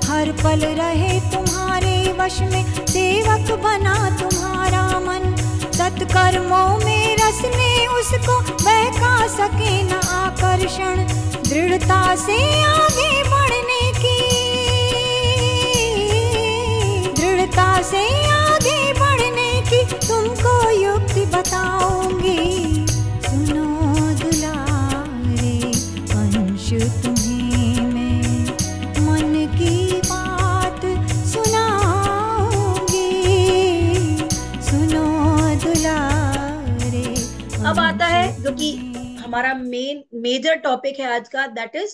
हर पल रहे तुम्हारे वश में, सेवक बना तुम्हारा मन। सत्कर्मों में रसने उसको बहका सके न आकर्षण, दृढ़ता से आगे बढ़ने की, दृढ़ता से आगे बढ़ने की तुमको युक्ति बताऊंगी। सुनो दुलारे अंश तुम्हें मैं मन की बात सुनाऊंगी। सुनो दुलारे। अब आता है जो कि हमारा मेजर टॉपिक है आज का, that is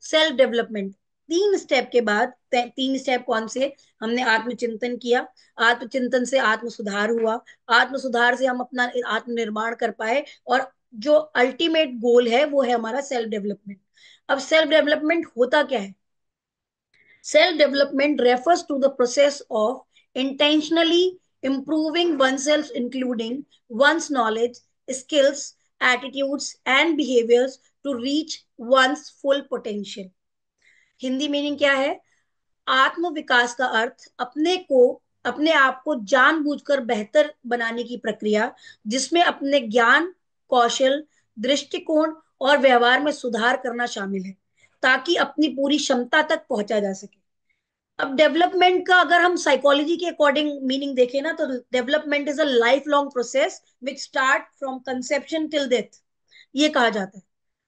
self development. 3 step के बाद, 3 स्टेप कौन से? हमने आत्मचिंतन किया, आत्मचिंतन से आत्म सुधार हुआ, आत्म सुधार से हम अपना आत्मनिर्माण कर पाए, और जो अल्टीमेट गोल है वो है हमारा सेल्फ डेवलपमेंट। अब सेल्फ डेवलपमेंट होता क्या है? Self development refers to the process of intentionally improving oneself, including one's knowledge, skills, attitudes, and behaviors to reach one's full potential. Hindi meaning क्या है? आत्म विकास का अर्थ अपने आप को जानबूझकर बेहतर बनाने की प्रक्रिया, जिसमें अपने ज्ञान, कौशल, दृष्टिकोण और व्यवहार में सुधार करना शामिल है, ताकि अपनी पूरी क्षमता तक पहुंचा जा सके। अब डेवलपमेंट का अगर हम साइकोलॉजी के अकॉर्डिंग मीनिंग देखें ना, तो development is a life long process which start from conception till death, ये कहा जाता है।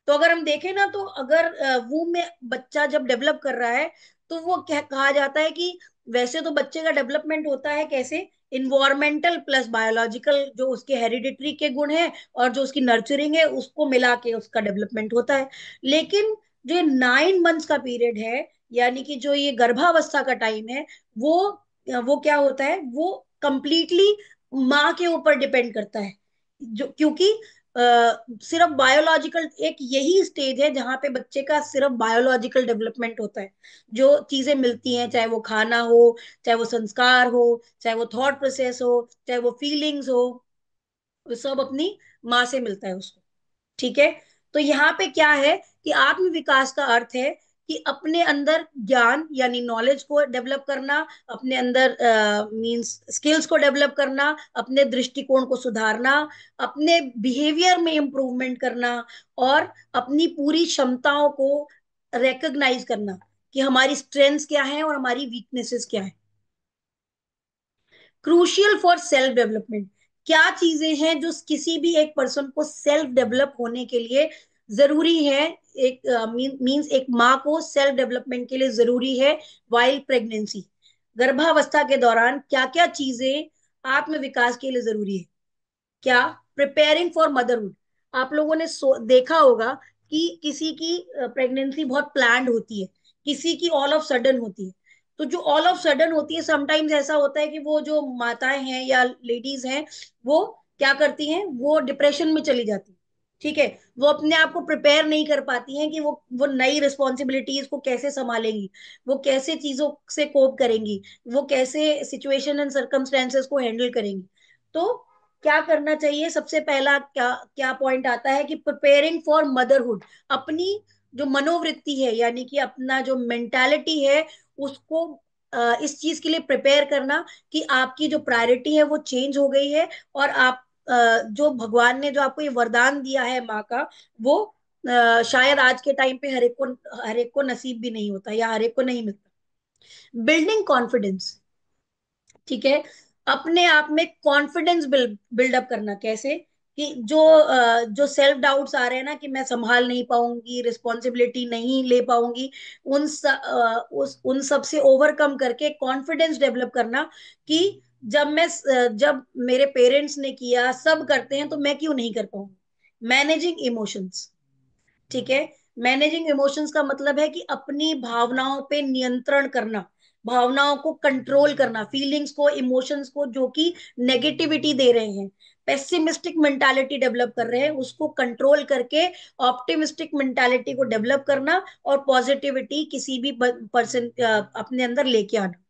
तो अगर हम देखें ना, तो अगर वूम में बच्चा जब डेवलप कर रहा है, तो वो कहा जाता है कि वैसे तो बच्चे का डेवलपमेंट होता है कैसे, इन्वायरमेंटल प्लस बायोलॉजिकल, जो उसके हेरिडिटरी के गुण हैं और जो उसकी नर्चरिंग है, उसको मिला के उसका डेवलपमेंट होता है। लेकिन जो 9 मंथ्स का पीरियड है, यानी कि जो ये गर्भावस्था का टाइम है, वो क्या होता है, वो कंप्लीटली माँ के ऊपर डिपेंड करता है। जो क्योंकि सिर्फ बायोलॉजिकल एक यही स्टेज है जहां पे बच्चे का सिर्फ बायोलॉजिकल डेवलपमेंट होता है। जो चीजें मिलती हैं, चाहे वो खाना हो, चाहे वो संस्कार हो, चाहे वो थॉट प्रोसेस हो, चाहे वो फीलिंग्स हो, वो सब अपनी माँ से मिलता है उसको। ठीक है। तो यहाँ पे क्या है कि आत्म विकास का अर्थ है कि अपने अंदर ज्ञान यानी नॉलेज को डेवलप करना, अपने अंदर मींस स्किल्स को डेवलप करना, अपने दृष्टिकोण को सुधारना, अपने बिहेवियर में इंप्रूवमेंट करना, और अपनी पूरी क्षमताओं को रिकॉग्नाइज करना कि हमारी स्ट्रेंथ्स क्या है और हमारी वीकनेसेस क्या है। क्रूशियल फॉर सेल्फ डेवलपमेंट, क्या चीजें हैं जो किसी भी एक पर्सन को सेल्फ डेवलप होने के लिए जरूरी है? एक मींस एक माँ को सेल्फ डेवलपमेंट के लिए जरूरी है वाइल प्रेगनेंसी, गर्भावस्था के दौरान क्या क्या चीजें आत्म विकास के लिए जरूरी है? क्या? Preparing for motherhood. आप लोगों ने देखा होगा कि किसी की प्रेगनेंसी बहुत प्लान्ड होती है, किसी की ऑल ऑफ सडन होती है। तो जो ऑल ऑफ सडन होती है, समटाइम्स ऐसा होता है कि वो जो माताएं हैं या लेडीज हैं, वो क्या करती हैं, वो डिप्रेशन में चली जाती है। ठीक है। वो अपने आप को प्रिपेयर नहीं कर पाती हैं कि वो नई रिस्पॉन्सिबिलिटीज को कैसे संभालेंगी, वो कैसे चीजों से कोप करेंगी, वो कैसे सिचुएशन एंड सर्कमस्टेंसेस को हैंडल करेंगी। तो क्या करना चाहिए? सबसे पहला क्या क्या पॉइंट आता है कि प्रिपेयरिंग फॉर मदरहुड, अपनी जो मनोवृत्ति है यानी कि अपना जो मेंटालिटी है, उसको इस चीज के लिए प्रिपेयर करना कि आपकी जो प्रायोरिटी है वो चेंज हो गई है, और आप जो भगवान ने जो आपको ये वरदान दिया है माँ का, वो शायद आज के टाइम पे हर एक को नसीब भी नहीं होता या हर एक को नहीं मिलता। Building confidence. ठीक है। अपने आप में कॉन्फिडेंस बिल्डअप करना कैसे? कि जो सेल्फ डाउट्स आ रहे हैं ना, कि मैं संभाल नहीं पाऊंगी, रिस्पॉन्सिबिलिटी नहीं ले पाऊंगी, उन सब से ओवरकम करके कॉन्फिडेंस डेवलप करना कि जब मेरे पेरेंट्स ने किया, सब करते हैं, तो मैं क्यों नहीं कर पाऊंगी। Managing emotions. ठीक है। मैनेजिंग इमोशंस का मतलब है कि अपनी भावनाओं पे नियंत्रण करना, भावनाओं को कंट्रोल करना, फीलिंग्स को, इमोशंस को जो कि नेगेटिविटी दे रहे हैं, पेसिमिस्टिक मेंटालिटी डेवलप कर रहे हैं, उसको कंट्रोल करके ऑप्टिमिस्टिक मेंटालिटी को डेवलप करना, और पॉजिटिविटी किसी भी पर्सन अपने अंदर लेके आना।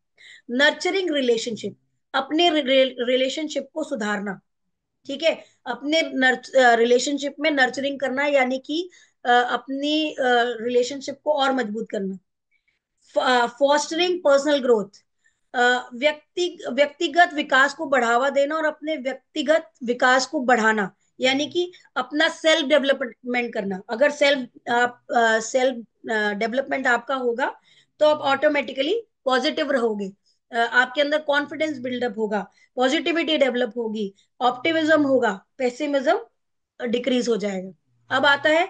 नर्चरिंग रिलेशनशिप, अपने रिलेशनशिप को सुधारना। ठीक है। अपने रिलेशनशिप में नर्चरिंग करना, यानी कि अपनी रिलेशनशिप को और मजबूत करना। फॉस्टरिंग पर्सनल ग्रोथ, व्यक्तिगत विकास को बढ़ावा देना और अपने व्यक्तिगत विकास को बढ़ाना, यानी कि अपना सेल्फ डेवलपमेंट करना। अगर सेल्फ डेवलपमेंट आपका होगा तो आप ऑटोमेटिकली पॉजिटिव रहोगे, आपके अंदर कॉन्फिडेंस बिल्डअप होगा, पॉजिटिविटी डेवलप होगी, ऑप्टिमिज्म होगा, पेसिमिज्म डिक्रीज हो जाएगा। अब आता है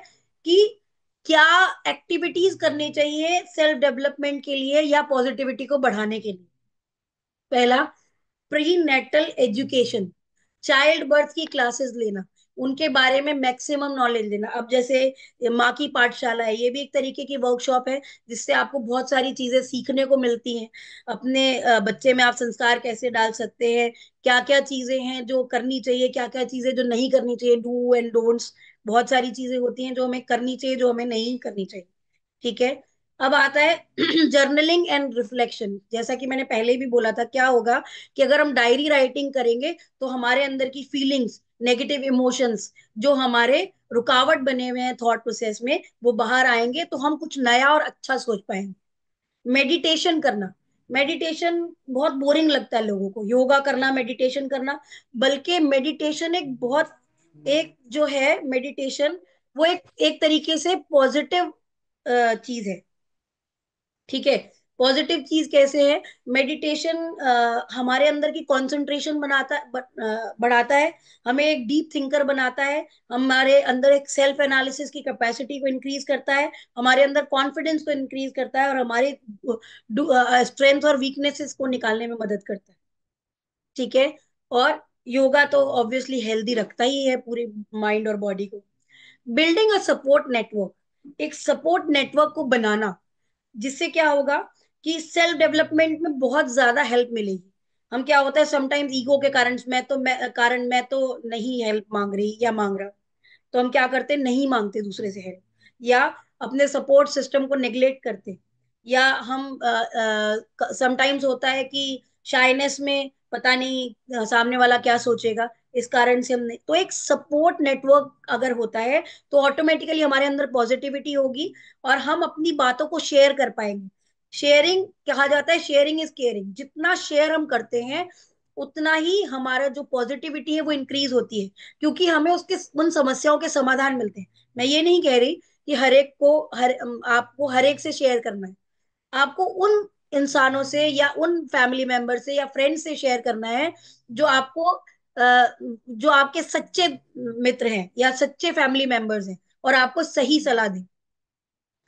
कि क्या एक्टिविटीज करनी चाहिए सेल्फ डेवलपमेंट के लिए या पॉजिटिविटी को बढ़ाने के लिए। पहला, prenatal education, child birth की क्लासेस लेना, उनके बारे में मैक्सिमम नॉलेज लेना। अब जैसे माँ की पाठशाला है, ये भी एक तरीके की वर्कशॉप है जिससे आपको बहुत सारी चीजें सीखने को मिलती हैं। अपने बच्चे में आप संस्कार कैसे डाल सकते हैं, क्या क्या चीजें हैं जो करनी चाहिए, क्या क्या चीजें जो नहीं करनी चाहिए, डू एंड डोंट्स। बहुत सारी चीजें होती हैं जो हमें करनी चाहिए, जो हमें नहीं करनी चाहिए। ठीक है। अब आता है जर्नलिंग एंड रिफ्लेक्शन। जैसा कि मैंने पहले भी बोला था, क्या होगा कि अगर हम डायरी राइटिंग करेंगे तो हमारे अंदर की फीलिंग्स, नेगेटिव इमोशंस, जो हमारे रुकावट बने हुए हैं थॉट प्रोसेस में, वो बाहर आएंगे, तो हम कुछ नया और अच्छा सोच पाएंगे। मेडिटेशन करना, मेडिटेशन बहुत बोरिंग लगता है लोगों को, योगा करना, मेडिटेशन करना, बल्कि मेडिटेशन एक बहुत, एक जो है मेडिटेशन, वो एक एक तरीके से पॉजिटिव चीज है। ठीक है। पॉजिटिव चीज कैसे है? मेडिटेशन हमारे अंदर की कंसंट्रेशन बढ़ाता है, हमें एक डीप थिंकर बनाता है, हमारे अंदर एक सेल्फ एनालिसिस की कैपेसिटी को इंक्रीज करता है, हमारे अंदर कॉन्फिडेंस को इंक्रीज करता है, और हमारे स्ट्रेंथ और वीकनेसेस को निकालने में मदद करता है। ठीक है। और योगा तो ऑब्वियसली हेल्दी रखता ही है पूरे माइंड और बॉडी को। बिल्डिंग अ सपोर्ट नेटवर्क, एक सपोर्ट नेटवर्क को बनाना, जिससे क्या होगा कि सेल्फ डेवलपमेंट में बहुत ज्यादा हेल्प मिलेगी। हम क्या होता है समटाइम्स ईगो के कारण मैं तो नहीं हेल्प मांग रही या मांग रहा, तो हम क्या करते, नहीं मांगते दूसरे से हेल्प, या अपने सपोर्ट सिस्टम को नेग्लेक्ट करते, या हम समटाइम्स होता है कि शाइनेस में पता नहीं सामने वाला क्या सोचेगा, इस कारण से हमने, तो एक सपोर्ट नेटवर्क अगर होता है तो ऑटोमेटिकली हमारे अंदर पॉजिटिविटी होगी और हम अपनी बातों को शेयर कर पाएंगे। शेयरिंग कहा जाता है, शेयरिंग इज केयरिंग, जितना शेयर हम करते हैं उतना ही हमारा जो पॉजिटिविटी है वो इंक्रीज होती है, क्योंकि हमें उसके उन समस्याओं के समाधान मिलते हैं। मैं ये नहीं कह रही कि हर एक को आपको हर एक से शेयर करना है, आपको उन इंसानों से या उन फैमिली मेंबर से या फ्रेंड से शेयर करना है जो आपको जो आपके सच्चे मित्र हैं या सच्चे फैमिली मेंबर्स हैं और आपको सही सलाह दें।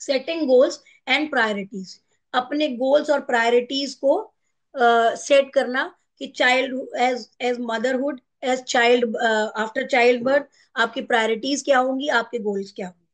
सेटिंग गोल्स एंड प्रायोरिटीज, अपने गोल्स और प्रायोरिटीज को सेट करना, कि child as as motherhood, as child, after childbirth, आपकी प्रायोरिटीज क्या होंगी, आपके गोल्स क्या होंगे।